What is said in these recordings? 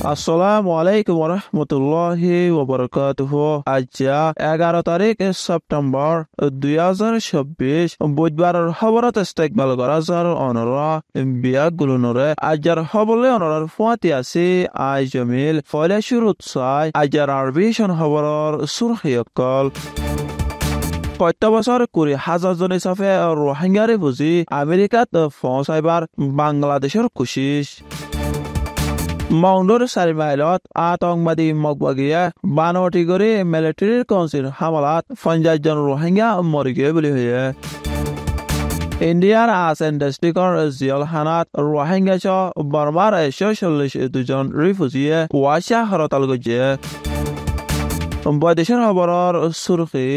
আসসালামু আলাইকুম ওরহমতুল্লাহি ওবরাকাতুহু। আজ 11 তারিখ সেপ্টেম্বর 2024 বুধবারের খবরত ইস্তেকবাল করা যার অনরা বিয়াগুলোনরে আজার খবরে অনরার ফুয়াতি আছে আই জমিল ফলে শুরুত চাই আজার আরবিশন খবরের সুরখিয়কল। কত বছর 20,000 জন হিসাবে রোহিঙ্গারে বুঝি আমেরিকাত পৌঁছাইবার বাংলাদেশের কোশিশ। মাউন্ডর 4 মাইলত আতঙ্কবাদী মগবাগিয়া বানওয়াটি করে মিলিটারির কাউন্সিল হামলাত 50 জন রোহিঙ্গা মরে গিয়ে বলে হয়ে। ইন্ডিয়ার আসেন ডিস্ট্রিক্টর জিয়ালখানাত রোহিঙ্গা চ বর্মার 142 জন রিফিউজিয়ে ওয়াশা হরতাল গজে। বৈদেশের খবরের সুরখি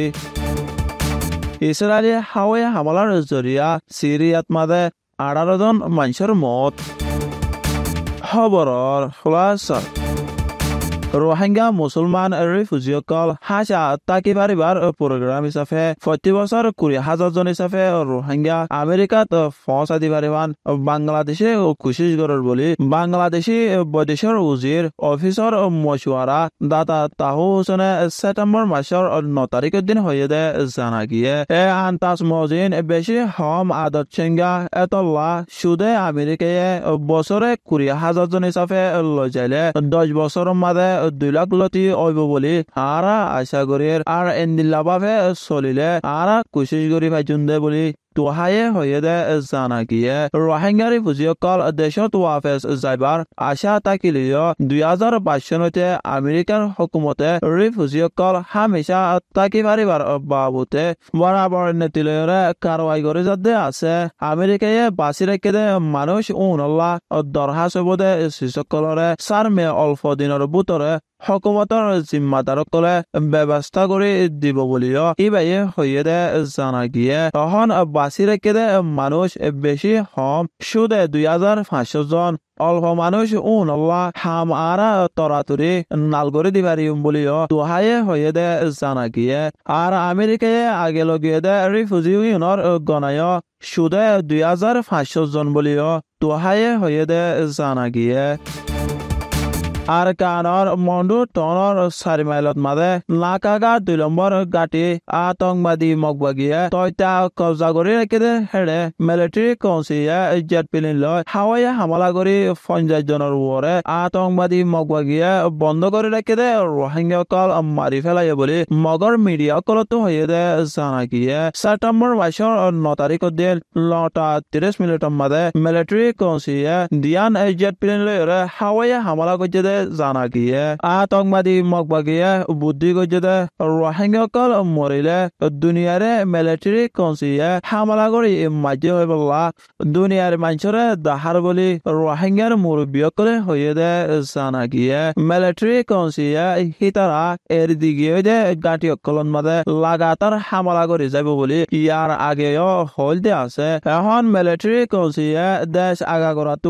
ইসরায়েলি হাওয়াই হামলার জরিয়া সিরিয়াত মাদে 18 জন মানুষের মত। খবরের খুলাসা রোহিঙ্গা মুসলমান রিফিউজিসকল হাসা তাকি পারিবার প্রোগ্রাম হিসাবে প্রতি বছর 20,000 জন হিসাবে রোহিঙ্গা আমেরিকাত পৌঁছা দি পারিবান বাংলাদেশে কোশিশ করার বলি বাংলাদেশি বৈদেশের উজির অফিসর মশওয়ারা দাতা তাহু হোসেনে সেপ্টেম্বর মাসের 9 তারিখের দিন হয়ে দে জানা গিয়ে আন্তাজ মজিন বেশি হম আদত সিংহা এতল্লা সুদে আমেরিকায় বছরে 20,000 জন হিসাবে লই যাইলে 10 বছরের মাঝে 2 লাখ লতি অইব বলি আরা আশা করির আর এন্দিল্লাভাবে চলিলে আরা কোশিশ করি ভাইজুন দে বলি তোহায়ে হয়ে দে জানা গিয়ে রোহিঙ্গা রিফিউজিসকল দেশত ওয়াফেস যাইবার আশা থাকিলেও 2022 চনতে আমেরিকার হুকুমতে রিফিউজিসকল হামেশা তাকি পারিবার বাবুতে বরাবর নীতিলয়রে কারওয়াই করে যাতে আছে আমেরিকায় বাঁচি রেখে দে মানুষ উনল্লা দরহাস হবদে শিশুসকলরে 4 মে অল্প দিনের ভিতরে হুকুমতর জিম্মাদারকলে ব্যবস্থা করে দিব বলিও ইবাইয়ে হয়ে দে জানা গিয়ে তখন বাঁচি রেখে দে মানুষ বেশি হম সুদে 2,500 জন অল্প মানুষ উনল্লা হাম আরা তরাতুরি নাল করে দিবারি বলিও তোহায়ে হয়ে দে জানা গিয়ে আর আমেরিকায় আগে লগিয়ে দে রিফিউজি ইউনিয়নের গণায় সুদে 2,500 জন বলিও তোহায়ে হয়ে দে জানা গিয়ে আর কানর মন্ডু টনর 4 মাইলত মাদে নাকাগা 2 নম্বর গাটি আতঙ্কবাদী মগবাগিয়ে তয়তা কবজা করে রেখে দে হেড়ে মিলিটারি কাউন্সিলে জেট প্লেন লয় হাওয়াই হামলা করে 50 জনের উপরে আতঙ্কবাদী মগবাগিয়ে বন্ধ করে রেখে দে রোহিঙ্গা কল মারি ফেলাই বলে মগর মিডিয়া কলতো হয়ে দে জানা গিয়ে সেপ্টেম্বর মাসের 9 তারিখের দিন 9:30 মিনিটের মাদে মিলিটারি কাউন্সিলে দিয়ান জেট প্লেন লয় হাওয়াই হামলা করছে জানা গিয়ে আতঙ্কবাদী মগবাগিয়ে বুদ্ধি করছে দে রোহিঙ্গা কল মরিলে দুনিয়ারে মিলিটারি কাউন্সিলে হামলা করে মাঝে হয়ে বললা দুনিয়ার মানুষরে দাহার বলি রোহিঙ্গার মুরব্বীসকলে হয়ে দে জানা গিয়ে মিলিটারি কাউন্সিলে হিতারা এর দিকে দে গাঁটি অকলন মাদে লাগাতার হামলা করে যাব বলি ইয়ার আগেও হল দে আছে এখন মিলিটারি কাউন্সিলে দেশ আগা করাতো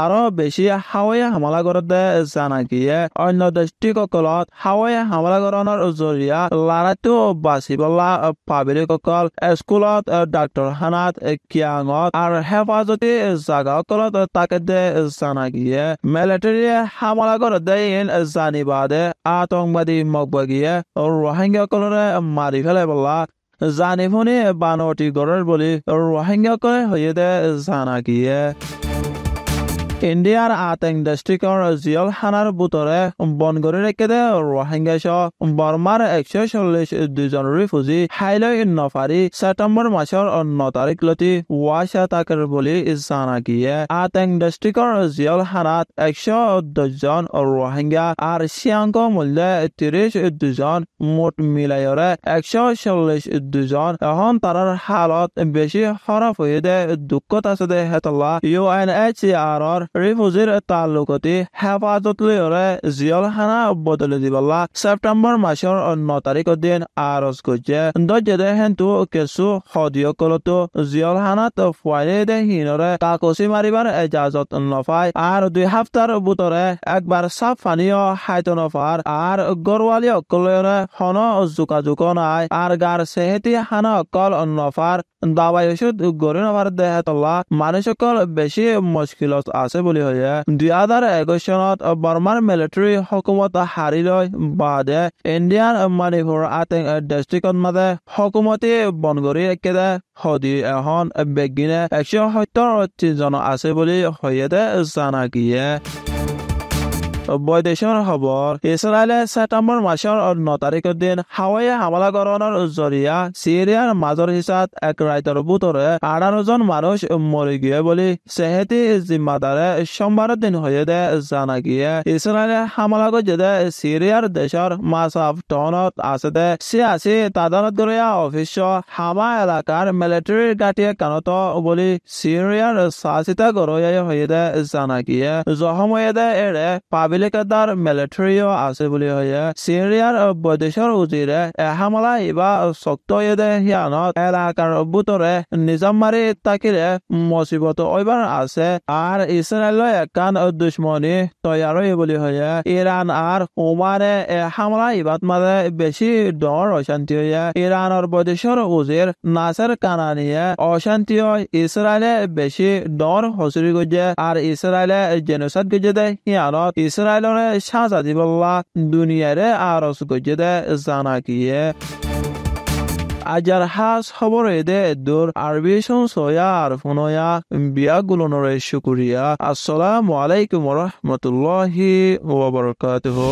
আরো বেশি হাওয়াই হামলা করে দে জানা গিয়ে অন্য দেশটিসকলত হাওয়াই হামলা করানোর জরিয়া লাৰাটো বাচিবলা পাব্লিকসকল স্কুলত ডাক্তৰখানাত কিয়াঙত আৰু হেফাজতি জাগাসকলত তাকে দে জানা গিয়ে মিলিটারিয়ে হামলা করে দেন জানিবাদে আতঙ্কবাদী মগবাগিয়ে রোহিঙ্গাসকলরে মারি ফেলে বলা জানি শুনি বানওয়াটি গড়ের বলি রোহিঙ্গাসকলে হয়ে দে জানা গিয়ে ইন্ডিয়ার আতঙ্ক ডিস্ট্রিক্টর জিয়ালখানার বুতরে বন করে রেখে দে রোহিঙ্গা সহ বর্মার 142 জন রিফিউজি হাইলই নফারি সেপ্টেম্বর মাসের 9 তারিখ লতি ওয়াশা তাকের বলি জানা গিয়ে আতঙ্ক ডিস্ট্রিক্টর জিয়ালখানাত 110 জন রোহিঙ্গা আর সিয়াঙ্ক মূল্যে 32 জন মোট মিলাইরে 142 জন এখন তারার হালত বেশি খারাপ হয়ে দে দুঃখত আছে দে হেতলা UNHCR রিফিউজির তালুকতি হেফাজত লইরে জিয়ালখানা বদলে দিবলা সেপ্টেম্বর মাসের 9 তারিখের দিন আরজ করছে দজে হেন্তু কিছু হদিয়কলতো জিয়ালখানাত ফুয়াইলে দে হিনরে কাকসি মারিবার এজাজত নফায় আর 2 সপ্তাহের ভিতরে একবার সাফ পানীয় খাইতে নফার আর গরওয়ালি অকলরে হন যোগাযোগ নাই আর গার সেহেতি হানা অকল নফার দাবাই ওষুধ গড়ে নফার দেহে তলা মানুষ অকল বেশি মুশকিলত আছে বুলি হয়ে 2021 চনত বাৰ্মাৰ মিলিটাৰী হকুমত হাৰি লৈ বাদে ইণ্ডিয়ান মণিপুৰ আটেং ডিষ্ট্ৰিক্টত মাজে হকুমতি বন কৰি একেদে সদি এখন বেগিনে 170 জন আছে বুলি হয়ে জানা গিয়ে বৈদেশৰ খবৰ ইছৰাইলে ছেপ্টেম্বৰ মাসৰ 9 তাৰিখৰ দিন হাৱাই হামলাকৰণৰ জৰিয়া সিৰিয়াৰ মাজৰ হিচাত এক ৰাইটৰ বুটৰে 18 জন মানুহ মৰি গিয়ে বুলি চেহেতি জিম্মাদাৰে সোমবাৰৰ দিন হয়ে জানা গিয়ে ইছৰাইলে হামলা কৰিছে সিৰিয়াৰ দেশৰ মাছাফ টাউনত আছে 86 তদন্তকাৰী অফিচ হামা এলেকাৰ মিলিটাৰী গাঁঠিয়ে কানত বুলি সিৰিয়াৰ চাচিতা গৰয়াই হয়ে জানা গিয়ে জহময়ে এৰে পাবিলিকাদার মিলিটারিও আছে বুলি হয়ে সিরিয়ার বৈদেশৰ উজিৰে হামলা ইবা শক্তয়েদে হিয়ানত এলাকাৰ বুটৰে নিজাম মাৰি তাকিৰে মুসিবত ওইবার আছে আর ইসরায়েলৰ একান দুশ্মনী তৈয়ারই বুলি হয়ে ইরান আর ওমানে হামলা ইবাত মাঝে বেশি ডর অশান্তি হয়ে ইরানের বৈদেশৰ উজির নাসের কানানিয়ে অশান্তি ইসরায়েলে বেশি ডর হসুরি গজে আর ইসরায়েলে জেনোসাইড গজে হিয়ানত ইসরায়েলরে শাহজাদি বল্লা দুনিয়ারে আরজ গজে জানা গিয়ে আজার হাস খবর এদে দূর আরবি সোয়া আর ফোনয়া বিয়া গুলনরে শুকুরিয়া আসসালামু আলাইকুম ওয়া রাহমাতুল্লাহি ওয়া বারাকাতুহু।